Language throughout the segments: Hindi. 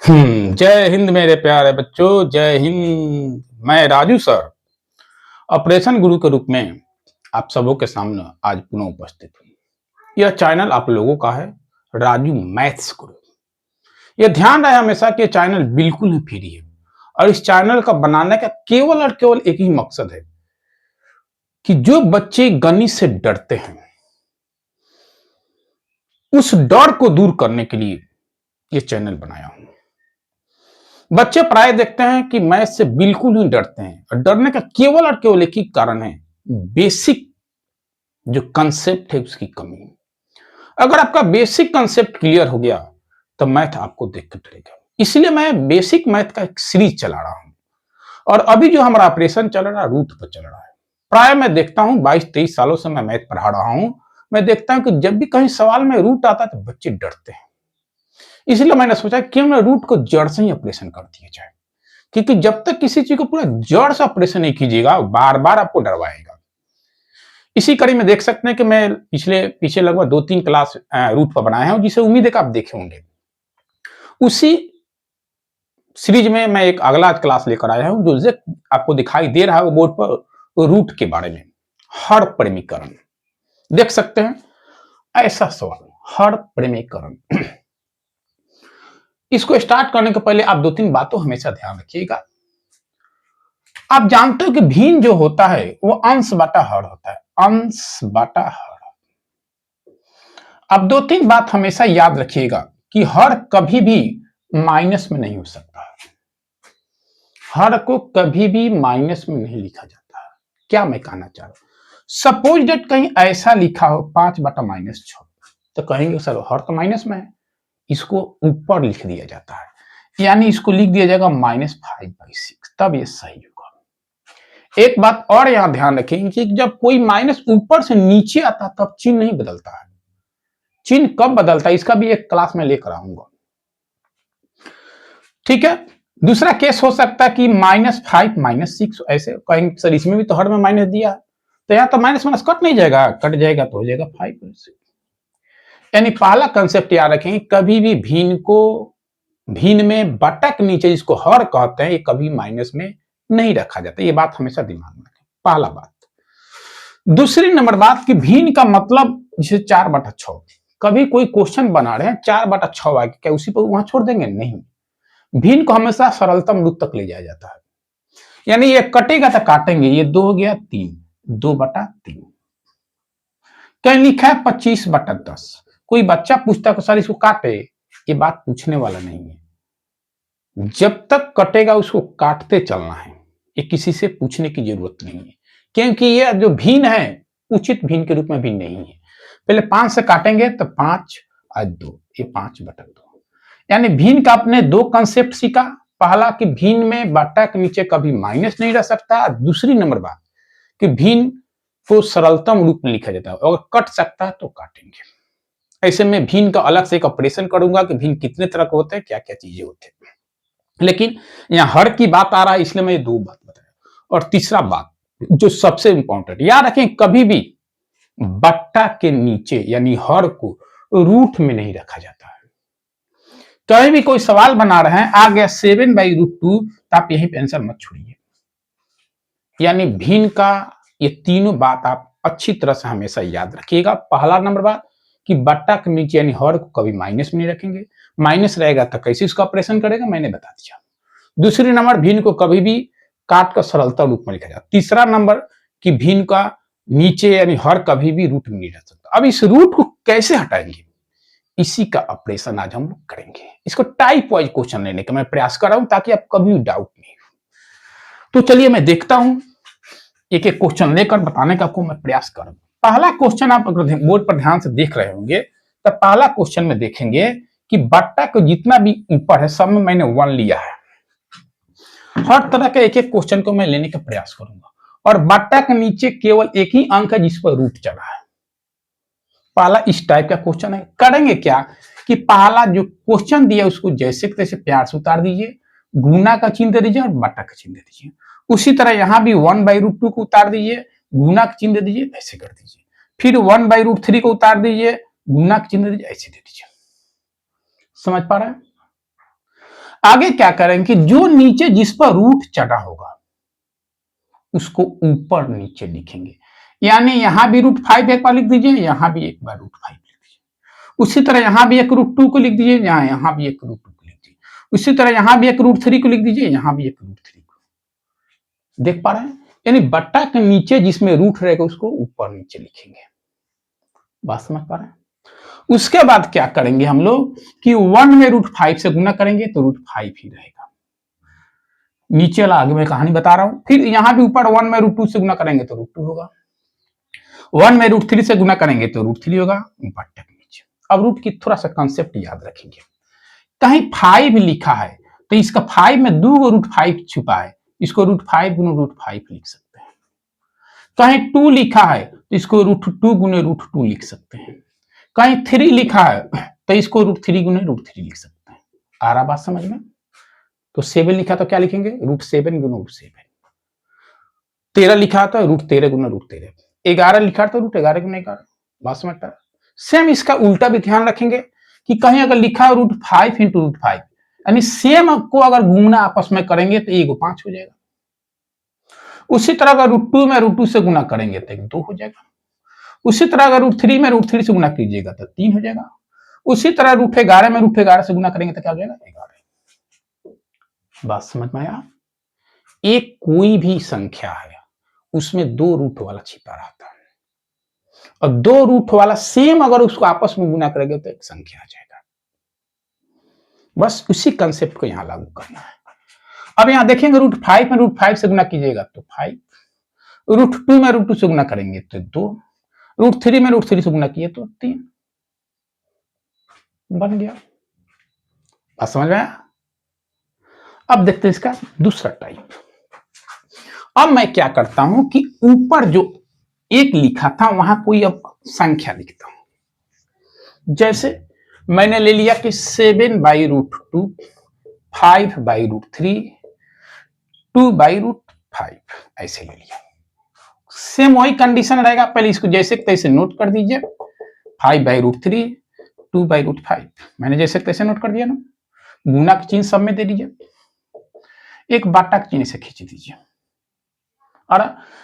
जय हिंद मेरे प्यारे बच्चों, जय हिंद। मैं राजू सर ऑपरेशन गुरु के रूप में आप सबों के सामने आज पुनः उपस्थित हूँ। यह चैनल आप लोगों का है, राजू मैथ्स गुरु। यह ध्यान रहे हमेशा कि यह चैनल बिल्कुल ही फ्री है और इस चैनल का बनाने का केवल और केवल एक ही मकसद है कि जो बच्चे गणित से डरते हैं उस डर को दूर करने के लिए यह चैनल बनाया हूं। बच्चे प्राय देखते हैं कि मैथ से बिल्कुल ही डरते हैं और डरने का केवल और केवल एक ही कारण है, बेसिक जो कंसेप्ट है उसकी कमी। अगर आपका बेसिक कंसेप्ट क्लियर हो गया तो मैथ आपको देख कर डरेगा। इसलिए मैं बेसिक मैथ का एक सीरीज चला रहा हूं और अभी जो हमारा ऑपरेशन चल रहा है रूट पर चल रहा है। प्राय मैं देखता हूं 22-23 सालों से मैं मैथ पढ़ा रहा हूं। मैं देखता हूं कि जब भी कहीं सवाल में रूट आता है तो बच्चे डरते हैं। इसलिए मैंने सोचा क्यों ना रूट को जड़ से ही ऑपरेशन कर दिया जाए, क्योंकि जब तक किसी चीज को पूरा जड़ से ऑपरेशन नहीं कीजिएगा बार बार आपको डरवाएगा। इसी कड़ी में देख सकते हैं कि मैं पीछे लगभग 2-3 क्लास रूट पर बनाया हूं, जिसे उम्मीद है कि आप देखे होंगे। उसी सीरीज में मैं एक अगला क्लास लेकर आया हूं जो आपको दिखाई दे रहा है वो बोर्ड पर, रूट के बारे में, हर परिमीकरण। देख सकते हैं ऐसा सवाल, हर परिमीकरण। इसको स्टार्ट करने के पहले आप 2-3 बातों हमेशा ध्यान रखिएगा। आप जानते हो कि भिन्न जो होता है वो अंश बटा हर होता है, अंश बटा हर। अब 2-3 बात हमेशा याद रखिएगा कि हर कभी भी माइनस में नहीं हो सकता। हर को कभी भी माइनस में नहीं लिखा जाता है। क्या मैं कहना चाह रहा हूं, सपोज डेट कहीं ऐसा लिखा हो 5/-6, तो कहेंगे सर हर तो माइनस में है, इसको ऊपर लिख दिया जाता है, यानी इसको लिख दिया जाएगा -5/6, तब ये सही होगा। एक बात और यहां ध्यान रखें कि जब कोई माइनस ऊपर से नीचे आता तब चिन्ह नहीं बदलता है। चिन्ह कब बदलता है इसका भी एक क्लास में लेकर आऊंगा, ठीक है। दूसरा केस हो सकता है कि -5 -6, ऐसे कहेंगे सर इसमें भी तो हर में माइनस दिया है, तो यहां तो माइनस माइनस कट नहीं जाएगा, कट जाएगा तो हो जाएगा 5/6। यानी पहला कंसेप्ट याद रखें, कभी भी भिन्न में बटा के नीचे जिसको हर कहते हैं ये कभी माइनस में नहीं रखा जाता। ये बात हमेशा दिमाग में रखें, पहला बात। दूसरी नंबर बात कि भिन्न का मतलब जैसे 4/6, कभी कोई क्वेश्चन बना रहे हैं 4/6 आगे, क्या उसी पर वहां छोड़ देंगे? नहीं, भिन्न को हमेशा सरलतम रूप तक ले जाया जाता है। यानी ये कटेगा तो काटेंगे, ये 2 हो गया 3, 2/3। कहीं लिखा है 25/10, कोई बच्चा पूछता है सर इसको काटे, ये बात पूछने वाला नहीं है। जब तक कटेगा उसको काटते चलना है, ये किसी से पूछने की जरूरत नहीं है, क्योंकि ये जो भिन्न है उचित भिन्न के रूप में भिन्न नहीं है। पहले 5 से काटेंगे तो 5 और 2, ये 5/2। यानी भिन्न का आपने 2 कंसेप्ट सीखा। पहला कि भिन्न में बटा के नीचे कभी माइनस नहीं रह सकता। दूसरी नंबर बात कि भिन्न को सरलतम रूप में लिखा जाता है, अगर कट सकता है तो काटेंगे। ऐसे में भिन्न का अलग से एक ऑपरेशन करूंगा कि भिन्न कितने तरह के होते हैं, क्या क्या चीजें होते हैं। लेकिन यहाँ हर की बात आ रहा है इसलिए मैं ये 2 बात बताया। और तीसरा बात जो सबसे इंपॉर्टेंट, याद रखें कभी भी बट्टा के नीचे यानी हर को रूट में नहीं रखा जाता है। कहीं भी कोई सवाल बना रहे हैं आ गया 7/√2, तो आप यहीं पे आंसर मत छोड़िए। यानी भिन्न का ये तीनों बात आप अच्छी तरह से हमेशा याद रखिएगा। पहला नंबर बात कि बट्टा के नीचे यानी हर को कभी माइनस में नहीं रखेंगे, माइनस रहेगा तो कैसे इसका ऑपरेशन करेगा मैंने बता दिया। दूसरी नंबर, भिन्न को कभी भी काट कर सरलता रूप में लिखा जाता। तीसरा नंबर कि भिन्न का नीचे यानी हर कभी भी रूट में नहीं रह सकता। अब इस रूट को कैसे हटाएंगे, इसी का ऑपरेशन आज हम लोग करेंगे। इसको टाइप वाइज क्वेश्चन लेने का मैं प्रयास कर रहा हूं ताकि आप कभी डाउट नहीं हो। तो चलिए मैं देखता हूं, एक एक क्वेश्चन लेकर बताने का आपको मैं प्रयास करूंगा। पहला क्वेश्चन आप अगर बोर्ड पर ध्यान से देख रहे होंगे तो पहला क्वेश्चन में देखेंगे कि बट्टा को जितना भी ऊपर है सब में मैंने 1 लिया है। हर तरह के एक एक क्वेश्चन को मैं लेने का प्रयास करूंगा और बट्टा के नीचे केवल एक ही अंक है जिस पर रूट चढ़ा है। पहला इस टाइप का क्वेश्चन है। करेंगे क्या कि पहला जो क्वेश्चन दिया उसको जैसे तैसे प्यार से उतार दीजिए, गुना का चिन्ह दे दीजिए और बट्टा का चिन्ह दे दीजिए। उसी तरह यहां भी 1/√2 को उतार दीजिए, गुना का चिन्ह दे दीजिए, ऐसे कर दीजिए। फिर 1/√3 को उतार दीजिए, गुना का चिन्ह दे दीजिए, ऐसे दे दीजिए। समझ पा रहे हैं? आगे क्या करेंगे कि जो नीचे जिस पर रूट चढ़ा होगा उसको ऊपर नीचे लिखेंगे, यानी यहां भी √5 एक बार लिख दीजिए, यहां भी एक बार √5 लिख दीजिए। उसी तरह यहां भी एक √2 को लिख दीजिए, यहां भी एक √2 को लिख दीजिए। उसी तरह यहां भी एक √3 को लिख दीजिए, यहां भी एक √3 को। देख पा रहे हैं, यानी बट्टा के नीचे जिसमें रूट रहेगा उसको ऊपर नीचे लिखेंगे। बात समझ पा रहे हैं? उसके बाद क्या करेंगे हम लोग कि 1 में √5 से गुना करेंगे तो √5 ही रहेगा। नीचे वाला आगे मैं कहानी बता रहा हूं। फिर यहां भी ऊपर 1 में √2 से गुना करेंगे तो √2 होगा। 1 में √3 से गुना करेंगे तो √3 होगा। बट्टे के नीचे अब रूट की थोड़ा सा कंसेप्ट याद रखेंगे। कहीं 5 लिखा है तो इसका 5 में 2 √5 छुपा है, इसको √5 गुना √5 लिख सकते हैं। कहीं 2 लिखा है तो इसको √2 गुने √2 लिख सकते हैं। कहीं 3 लिखा है तो इसको √3 गुने √3 लिख सकते हैं। आ रहा बात समझ में? तो 7 लिखा तो क्या लिखेंगे? √7 गुना √7। 13 लिखा तो √13 गुना √13। 11 लिखा तो √11 गुना 11। बात समझ पा रहे? सेम इसका उल्टा भी ध्यान रखेंगे कि कहीं अगर लिखा है √5 इंटू √5, यानी सेम को अगर गुना आपस में करेंगे तो 1 5 हो जाएगा। उसी तरह अगर √2 में √2 से गुना करेंगे तो 2 हो जाएगा। उसी तरह अगर √3 में √3 से गुना कीजिएगा तो 3 हो जाएगा। उसी तरह √11 में √11 से गुना करेंगे तो क्या हो जाएगा? 11। बात समझ में आया? एक कोई भी संख्या है उसमें 2 रूट वाला छिपा रहता है, और 2 रूट वाला सेम अगर उसको आपस में गुना करेंगे तो एक संख्या आ जाएगा। बस उसी कंसेप्ट को यहां लागू करना है। अब यहां देखेंगे √5 में √5 से गुना कीजिएगा तो 5, √2 में √2 से गुना करेंगे तो 2, √3 में √3 से गुना किए तो 3 बन गया। बात समझ में आया? अब देखते हैं इसका दूसरा टाइप। अब मैं क्या करता हूं कि ऊपर जो 1 लिखा था वहां कोई अब संख्या लिखता हूं। जैसे मैंने ले लिया कि 7/√2, 5/√3, 2/5 ऐसे ले लिया। सेम वही कंडीशन रहेगा, पहले इसको जैसे तैसे नोट कर दीजिए। 5/√3, 2/5 मैंने जैसे तैसे नोट कर दिया ना। गुना की चिन्ह सब में दे दीजिए, एक बाटा की चिन्ह से खींच दीजिए, और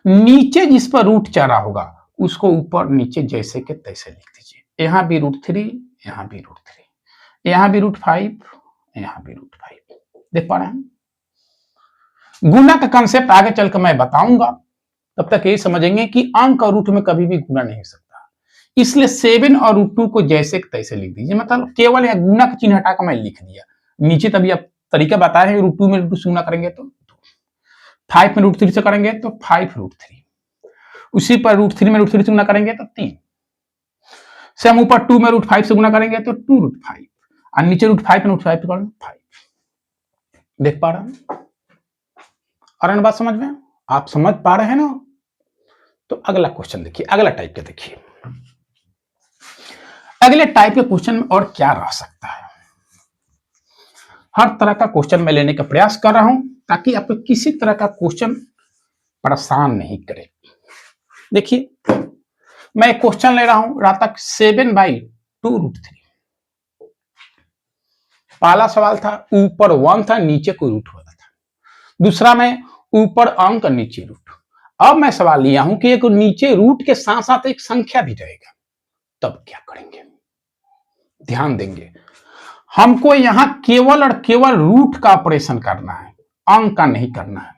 नीचे जिस पर रूट चढ़ा होगा उसको ऊपर नीचे जैसे के तैसे लिख दीजिए। यहां भी √3, यहां भी √3, यहां भी √5, यहां भी √5। देख पा रहे हैं? गुना का कंसेप्ट आगे चलकर मैं बताऊंगा, तब तक ये समझेंगे कि अंक और रूट में कभी भी गुना नहीं हो सकता। इसलिए 7 और √2 को जैसे तैसे लिख दीजिए। मतलब केवल यह गुना का चिन्ह हटाकर मैं लिख दिया। नीचे तभी आप तरीका बताए हैं, √2 में √2 से गुना करेंगे तो 5 में √3 से करेंगे तो 5√3, उसी पर √3 में √3 से गुना करेंगे तो 3, से हम ऊपर 2 में √5 से गुना करेंगे तो 2√5, और नीचे √5 में √5 करेंगे 5। देख पा रहे हैं? और बात समझ में? आप समझ पा रहे हैं ना? तो अगला क्वेश्चन देखिए, अगला टाइप का देखिए। अगले टाइप के क्वेश्चन में और क्या रह सकता है? हर तरह का क्वेश्चन मैं लेने का प्रयास कर रहा हूं ताकि आपको किसी तरह का क्वेश्चन परेशान नहीं करे। देखिए, मैं क्वेश्चन ले रहा हूं रातक 7/2√3। पहला सवाल था ऊपर 1 था, नीचे कोई रूट वाला था। दूसरा में ऊपर अंक नीचे रूट। अब मैं सवाल लिया हूं कि एक नीचे रूट के साथ साथ एक संख्या भी रहेगा, तब क्या करेंगे? ध्यान देंगे, हमको यहां केवल और केवल रूट का ऑपरेशन करना है, अंक का नहीं करना है,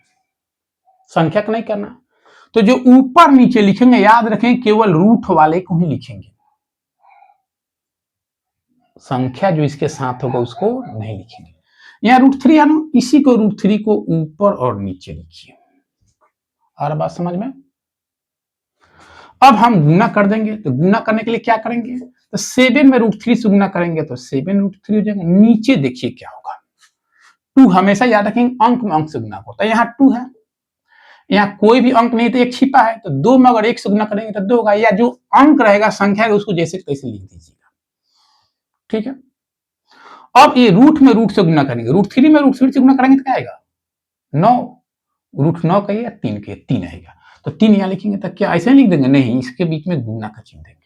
संख्या का नहीं करना। तो जो ऊपर नीचे लिखेंगे याद रखें केवल रूट वाले को ही लिखेंगे, संख्या जो इसके साथ होगा उसको नहीं लिखेंगे। यहां √3 है ना, इसी को √3 को ऊपर और नीचे लिखिए। और बात समझ में? अब हम गुना कर देंगे, तो गुना करने के लिए क्या करेंगे? तो 7 में √3 से गुना करेंगे तो 7√3 हो जाएगा। नीचे देखिए क्या होगा, 2 हमेशा याद रखेंगे अंक में अंक से गुना होता है। यहाँ 2 है, यहाँ कोई भी अंक नहीं तो एक छिपा है, तो 2 में अगर 1 से गुना करेंगे तो 2 होगा, या जो अंक रहेगा संख्या है उसको जैसे तैसे लिख दीजिएगा। ठीक है? अब ये रूट में रूट से गुना करेंगे, √3 में √3 से गुना करेंगे तो क्या आएगा? 9, √9 का 3 के 3 आएगा, तो 3 यहां लिखेंगे तो क्या ऐसे लिख देंगे? नहीं, इसके बीच में गुना का चिन्ह देंगे।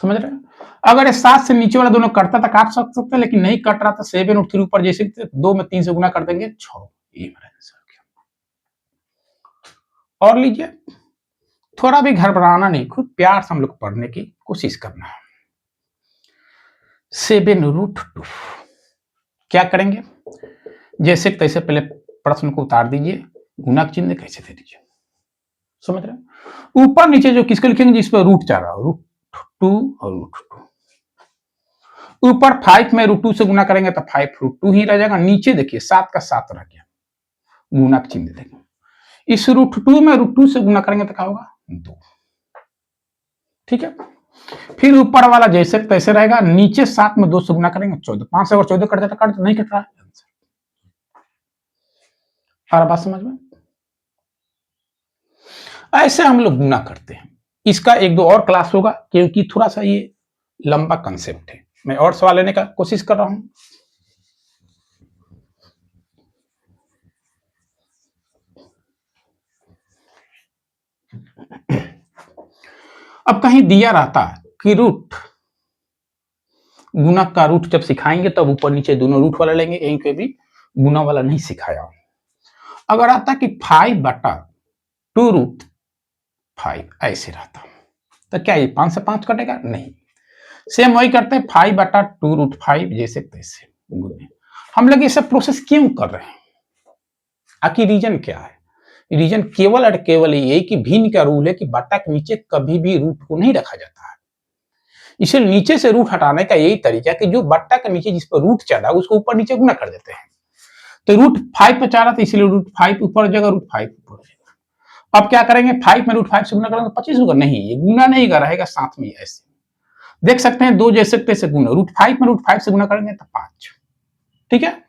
समझ रहे हैं? अगर ये 7 से नीचे वाला दोनों कटता था काट सकते हैं, लेकिन नहीं कट रहा था 7 और 3 ऊपर जैसे 2 में 3 से गुना कर देंगे 6। ये मेरा आंसर हो गया। और लीजिए, थोड़ा भी घबराना नहीं, खुद प्यार से हम लोग पढ़ने की कोशिश करना है। 7√2 क्या करेंगे, जैसे तैसे पहले प्रश्न को उतार दीजिए, गुना का चिन्ह कैसे दे दीजिए, समझ रहे हैं? ऊपर नीचे जो किसको लिखेंगे जिस पर रूट 4 √2 और √2। ऊपर 5 में √2 से गुना करेंगे तो 5√2 ही रह जाएगा। नीचे देखिए 7 का 7 रह गया, गुना का चिन्ह देंगे। इस √2 में √2 से गुना करेंगे तो क्या होगा 2। ठीक है, फिर ऊपर वाला जैसे तैसे रहेगा, नीचे 7 में 2 से गुना करेंगे 14। 5 से अगर 14 कट जाता कट नहीं कट रहा है। और बात समझ में, ऐसे हम लोग गुना करते हैं। इसका 1-2 और क्लास होगा क्योंकि थोड़ा सा ये लंबा कंसेप्ट है। मैं और सवाल लेने का कोशिश कर रहा हूं। अब कहीं दिया रहता कि रूट गुना का रूट जब सिखाएंगे तब ऊपर नीचे दोनों रूट वाला लेंगे, यहीं पे भी गुना वाला नहीं सिखाया। अगर आता कि 5/2√5 ऐसे रहता तो क्या ये 5 से 5 कटेगा? नहीं। सेम वही करते हैं 5/2√5 जैसे तैसे गुने। हम लोग ये सब प्रोसेस क्यों कर रहे हैं? आखिर रीजन क्या है? रीजन केवल और केवल यही कि भिन्न का रूल है कि बट्टा के नीचे कभी भी रूट को नहीं रखा जाता है। इसलिए नीचे से रूट हटाने का यही तरीका कि जो बट्टा के नीचे जिस पर रूट चढ़ा उसको ऊपर नीचे गुना कर देते हैं। तो √5 पर चाह रहा था इसलिए √5 ऊपर जगह √5 ऊपर जगह। अब क्या करेंगे, 5 में √5 से गुना करेंगे 25 होगा? नहीं, ये गुना नहीं कर रहेगा, साथ में ऐसे देख सकते हैं 2 जैसे तैसे गुना। √5 में √5 से गुना करेंगे तो 5। ठीक है,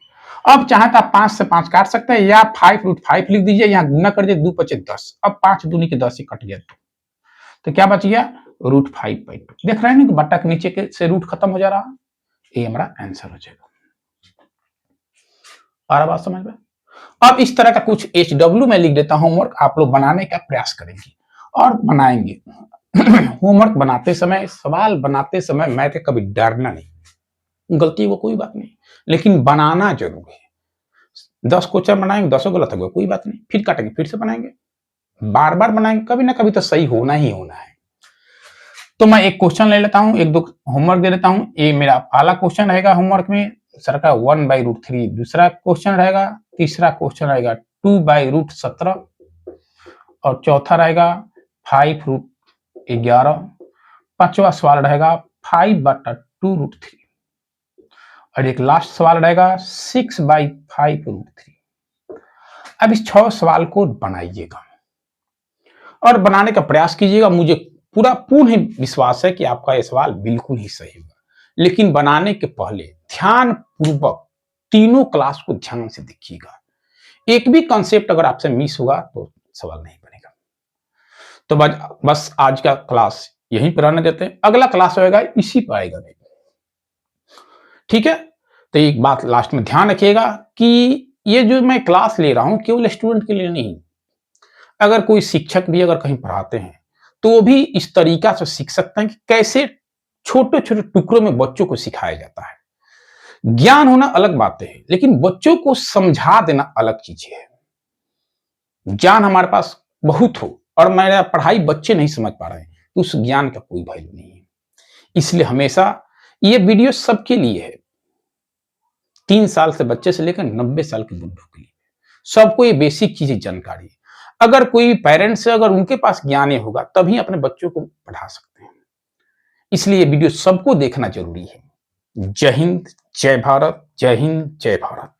अब चाहे तो आप 5 से 5 काट सकते हैं या 5√5 लिख दीजिए, यहाँ गुना कर दीजिए 2 5 10। अब 5 दूनी के 10 ही कट गया तो क्या बच गया √5/2। देख रहे हैं ना कि बट्टा के नीचे के से रूट खत्म हो जा रहा है। ये हमारा आंसर हो जाएगा। और बात समझ में, अब इस तरह का कुछ HW में लिख देता हूं होमवर्क, आप लोग बनाने का प्रयास करेंगे और बनाएंगे। होमवर्क बनाते समय, सवाल बनाते समय मैं तो कभी डरना नहीं, गलती वो कोई बात नहीं, लेकिन बनाना जरूर है। 10 क्वेश्चन बनाएंगे, 10 गलत होगा कोई बात नहीं, फिर काटेंगे, फिर से बनाएंगे, बार बार बनाएंगे, कभी ना कभी तो सही होना ही होना है। तो मैं एक क्वेश्चन ले लेता हूं, 1-2 होमवर्क दे देता हूं। ये मेरा पहला क्वेश्चन रहेगा होमवर्क में, सर का 1/√3। दूसरा क्वेश्चन रहेगा, तीसरा क्वेश्चन रहेगा 2/√17 और चौथा रहेगा 5√11। पांचवा सवाल रहेगा 5/2√3 और एक लास्ट सवाल रहेगा 6/5√3। अब इस 6 सवाल को बनाइएगा और बनाने का प्रयास कीजिएगा। मुझे पूरा पूर्ण विश्वास है कि आपका यह सवाल बिल्कुल ही सही होगा, लेकिन बनाने के पहले ध्यान पूर्वक तीनों क्लास को ध्यान से देखिएगा। एक भी कॉन्सेप्ट अगर आपसे मिस होगा तो सवाल नहीं बनेगा। तो बस आज का क्लास यहीं पर रहने देते हैं, अगला क्लास होगा इसी पर आएगा। ठीक है, तो एक बात लास्ट में ध्यान रखिएगा कि ये जो मैं क्लास ले रहा हूं केवल स्टूडेंट के लिए नहीं, अगर कोई शिक्षक भी अगर कहीं पढ़ाते हैं तो वो भी इस तरीका से सीख सकते हैं कि कैसे छोटे छोटे टुकड़ों में बच्चों को सिखाया जाता है। ज्ञान होना अलग बात है, लेकिन बच्चों को समझा देना अलग चीज है। ज्ञान हमारे पास बहुत हो और मेरा पढ़ाई बच्चे नहीं समझ पा रहे हैं तो उस ज्ञान का कोई वैल्यू नहीं है। इसलिए हमेशा ये वीडियो सबके लिए है, 3 साल से बच्चे से लेकर 90 साल के बुढ़ों के लिए, सबको ये बेसिक चीजें जानकारी है। अगर कोई पेरेंट्स है, अगर उनके पास ज्ञान होगा तभी अपने बच्चों को पढ़ा सकते हैं। इसलिए वीडियो सबको देखना जरूरी है। जय हिंद, जय भारत, जय हिंद, जय भारत।